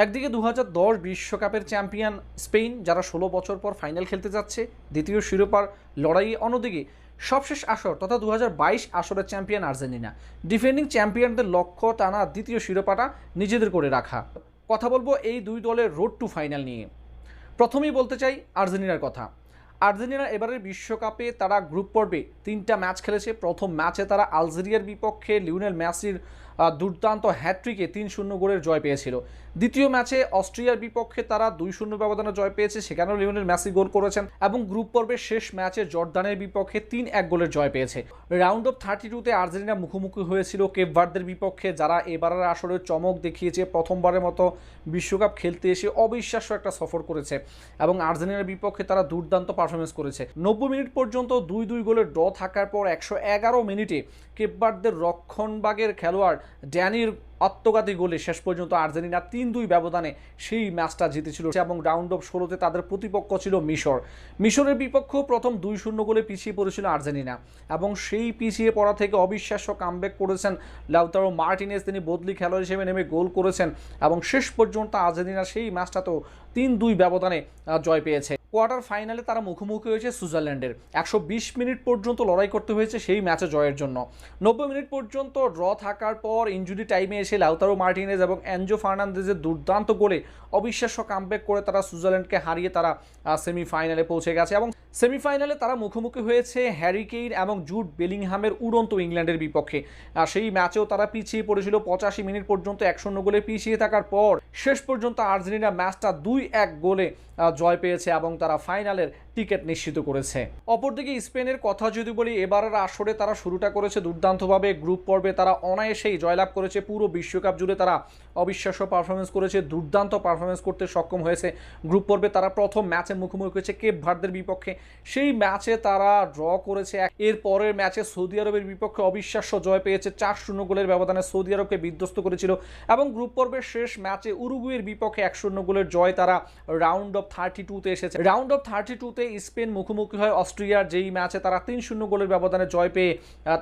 একদিকে 2010 বিশ্বকাপের champion Spain, যারা 16 বছর পর ফাইনাল খেলতে যাচ্ছে দ্বিতীয় শিরোপার লড়াই। অন্যদিকে সবশেষ আসর তথা 2022 আসরের চ্যাম্পিয়ন আর্জেন্টিনা। ডিফেন্ডিং চ্যাম্পিয়নদের লক্ষ্য টানা দ্বিতীয় শিরোপাটা নিজেদের করে রাখা। কথা বলবো এই দুই দলের রোড টু ফাইনাল নিয়ে। প্রথমেই বলতে চাই আর্জেন্টিনার কথা। আর্জেন্টিনা এবারের বিশ্বকাপে তারা গ্রুপ পর্বে 3টা ম্যাচ খেলেছে। প্রথম ম্যাচে তারা আলজেরিয়ার বিপক্ষে লিওনেল মেসির দুর্দান্ত হ্যাট্রিকে 3-0 গোলের জয় পেয়েছিল। দ্বিতীয় ম্যাচে অস্ট্রিয়ার বিপক্ষে তারা 2-0 ব্যবধানে জয় পেয়েছে, সেখানেও লিওনেল মেসি গোল করেছেন। এবং গ্রুপ পর্বের শেষ ম্যাচে জর্দানের বিপক্ষে 3-1 গোলের জয় পেয়েছে। রাউন্ড অফ 32-তে আর্জেন্টিনা মুখোমুখি হয়েছিল কেপ ভার্দের বিপক্ষে, যারা এবারের আসরে চমক দেখিয়েছে। প্রথমবারের মতো বিশ্বকাপ খেলতে এসে অবিশ্বাস্য একটা সফর করেছে এবং আর্জেন্টিনার বিপক্ষে তারা দুর্দান্ত পারফরমেন্স করেছে। 90 মিনিট পর্যন্ত 2-2 গোলের ড্র থাকার পর 111 মিনিটে কেপ ভার্দের রক্ষণভাগের খেলোয়াড় ড্যানির আত্মঘাতী গোলে শেষ পর্যন্ত আর্জেন্টিনা 3-2 ব্যবধানে সেই ম্যাচটা জিতেছিল। এবং রাউন্ড অফ 16-তে তাদের প্রতিপক্ষ ছিল মিশরের বিপক্ষেও প্রথম 2-0 গোলে পিছিয়ে পড়েছিল আর্জেন্টিনা এবং সেই পিছিয়ে পড়া থেকে অবিশ্বাস্য কামব্যাক করেছেন লাউতারো মার্টিনেজ। তিনি বদলি খেলোয়াড় হিসেবে নেমে গোল করেছেন এবং শেষ পর্যন্ত আর্জেন্টিনা সেই ম্যাচটাতেও 3-2 ব্যবধানে জয় পেয়েছে। কোয়ার্টার ফাইনালে তারা মুখোমুখি হয়েছে সুইজারল্যান্ডের। 120 মিনিট পর্যন্ত লড়াই করতে হয়েছে সেই ম্যাচে জয়ের জন্য। 90 মিনিট পর্যন্ত ড্র থাকার পর ইনজুরি টাইমে এসে লাউতারো মার্টিনেজ এবং এনজো ফার্নান্দেজের দুর্দান্ত গোলে অবিশ্বাস্য কামব্যাক করে তারা সুইজারল্যান্ডকে হারিয়ে তারা সেমিফাইনালে পৌঁছে গেছে। এবং সেমিফাইনালে তারা মুখোমুখি হয়েছে হ্যারি কেইন এবং জুড বেলিংহামের উড়ন্ত ইংল্যান্ডের বিপক্ষে। সেই ম্যাচেও তারা পিছিয়ে পড়েছিল 85 মিনিট পর্যন্ত 1-0 গোলে পিছিয়ে থাকার পর শেষ পর্যন্ত আর্জেন্টিনা ম্যাচটা 2-1 গোলে জয় পেয়েছে এবং তারা ফাইনালের টিকিট নিশ্চিত করেছে। অপরদিকে স্পেনের কথা যদি বলি, এবারের আসরে তারা শুরুটা করেছে দুর্দান্তভাবে। গ্রুপ পর্বে তারা অনায়াসেই জয়লাভ করেছে। পুরো বিশ্বকাপ জুড়ে তারা অবিশ্বাস্য পারফরমেন্স করেছে, দুর্দান্ত পারফরমেন্স করতে সক্ষম হয়েছে। গ্রুপ পর্বে তারা প্রথম ম্যাচে মুখোমুখি হয়েছে কেপ ভার্দের বিপক্ষে, সেই ম্যাচে তারা ড্র করেছে। এর পরের ম্যাচে সৌদি আরবের বিপক্ষে অবিশ্বাস্য জয় পেয়েছে, 4-0 গোলের ব্যবধানে সৌদি আরবকে বিধ্বস্ত করেছিল। এবং গ্রুপ পর্বের শেষ ম্যাচে উরুগুয়ের বিপক্ষে 1-0 গোলের জয় তারা রাউন্ড অফ 32-তে এসেছে। রাউন্ড অফ 32-তে স্পেন মুখোমুখি হয় অস্ট্রিয়ার, যেই ম্যাচে তারা 3-0 গোলের ব্যবধানে জয় পেয়ে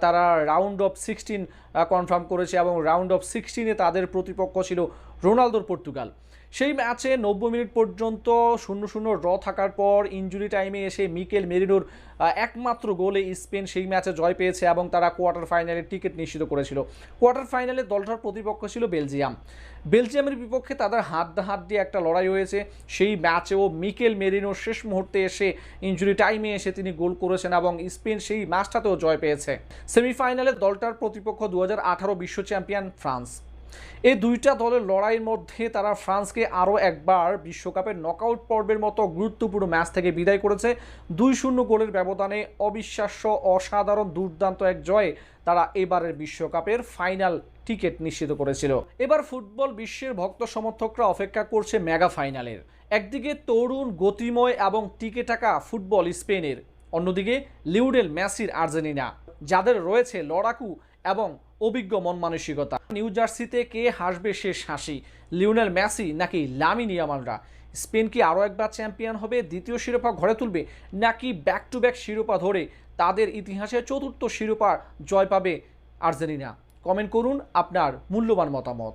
তারা রাউন্ড অফ 16 কনফার্ম করেছে এবং রাউন্ড অফ 16-এ তাদের প্রতিপক্ষ ছিল রোনালদোর পর্তুগাল। সেই ম্যাচে 90 মিনিট পর্যন্ত 0-0 ড্র থাকার পর ইনজুরি টাইমে এসে মিকেল মেরিনোর একমাত্র গোলে স্পেন সেই ম্যাচে জয় পেয়েছে এবং তারা কোয়ার্টার ফাইনালের টিকিট নিশ্চিত করেছিল। কোয়ার্টার ফাইনালে দলটার প্রতিপক্ষ ছিল বেলজিয়ামের বিপক্ষে তাদের হাত দিয়ে একটা লড়াই হয়েছে। সেই ম্যাচেও মিকেল মেরিনো শেষ মুহূর্তে এসে ইনজুরি টাইমে এসে তিনি গোল করেছেন এবং স্পেন সেই ম্যাচটাতেও জয় পেয়েছে। সেমিফাইনালে দলটার প্রতিপক্ষ 2018 বিশ্ব চ্যাম্পিয়ন ফ্রান্স। এই দুইটা দলের লড়াইয়ের মধ্যে তারা ফ্রান্সকে আরও একবার বিশ্বকাপের নকআউট পর্বের মতো গুরুত্বপূর্ণ ম্যাচ থেকে বিদায় করেছে। 2-0 গোলের ব্যবধানে অবিশ্বাস্য অসাধারণ দুর্দান্ত এক জয়ে তারা এবারের বিশ্বকাপের ফাইনাল টিকিট নিশ্চিত করেছিল। এবার ফুটবল বিশ্বের ভক্ত সমর্থকরা অপেক্ষা করছে মেগা ফাইনালের। একদিকে তরুণ, গতিময় এবং টিকে থাকা ফুটবল স্পেনের, অন্যদিকে লিওনেল মেসির আর্জেন্টিনা, যাদের রয়েছে লড়াকু এবং অভিজ্ঞ মন মানসিকতা। নিউ জার্সিতে কে হাসবে শেষ হাসি, লিওনেল মেসি নাকি লামিন ইয়ামালরা? স্পেন কি আরও একবার চ্যাম্পিয়ন হবে, দ্বিতীয় শিরোপা ঘরে তুলবে, নাকি ব্যাক টু ব্যাক শিরোপা ধরে তাদের ইতিহাসে চতুর্থ শিরোপা জয় পাবে আর্জেন্টিনা? কমেন্ট করুন আপনার মূল্যবান মতামত।